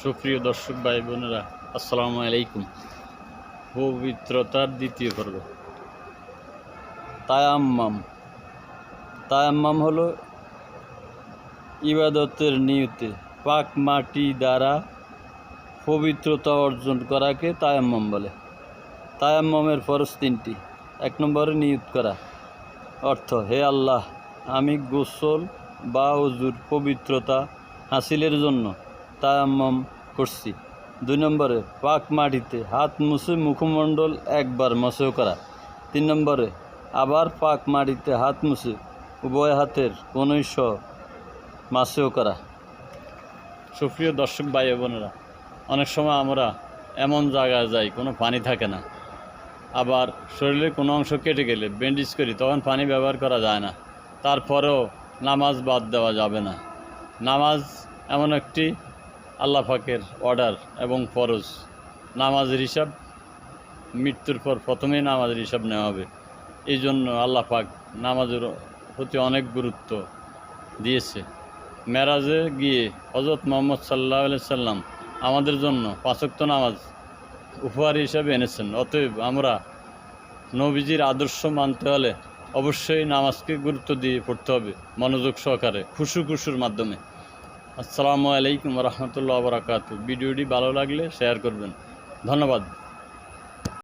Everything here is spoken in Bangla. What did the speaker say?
সুপ্রিয় দর্শক ভাই বোনেরা, আসসালামু আলাইকুম। পবিত্রতার দ্বিতীয় পর্ব তায়াম্মাম। তায়াম্মাম হলো ইবাদতের নিয়তে পাক মাটি দ্বারা পবিত্রতা অর্জন করাকে তায়াম্মাম বলে। তায়াম্মামের ফরজ তিনটি। 1 নম্বরে নিয়ত করা, অর্থ হে আল্লাহ, আমি গোসল বা ওযুর পবিত্রতা হাসিলের জন্য তায়াম্মাম করছি। 2 নম্বরে পাক মাটিতে হাত মুছে মুখমণ্ডল একবার মসহ করা। 3 নম্বরে আবার পাক মাটিতে হাত মুছে উভয় হাতের কনুই সহ মসহ করা। সুপ্রিয় দর্শক ভাই বোনেরা, অনেক সময় আমরা এমন জায়গায় যাই কোনো পানি থাকে না, আবার শরীরের কোনো অংশ কেটে গেলে ব্যান্ডেজ করি, তখন পানি ব্যবহার করা যায় না। তারপরেও নামাজ বাদ দেওয়া যাবে না। নামাজ এমন একটি আল্লাহ পাকের অর্ডার এবং ফরজ। নামাজের হিসাব মৃত্যুর পর প্রথমেই নামাজের হিসাব নেওয়া হবে। এই জন্য আল্লাহ পাক নামাজের প্রতি অনেক গুরুত্ব দিয়েছে। মেরাজে গিয়ে হযরত মুহাম্মদ সাল্লাল্লাহু আলাইহি সাল্লাম আমাদের জন্য 5 ওয়াক্ত নামাজ উপহার হিসাবে এনেছেন। অতএব আমরা নবীজির আদর্শ মানতে হলে অবশ্যই নামাজকে গুরুত্ব দিয়ে পড়তে হবে, মনোযোগ সহকারে, খুশুর মাধ্যমে। আসসালামু আলাইকুম ওয়া রাহমাতুল্লাহি ওয়া বারাকাতুহু। ভিডিওটি ভালো লাগলে শেয়ার করবেন। ধন্যবাদ।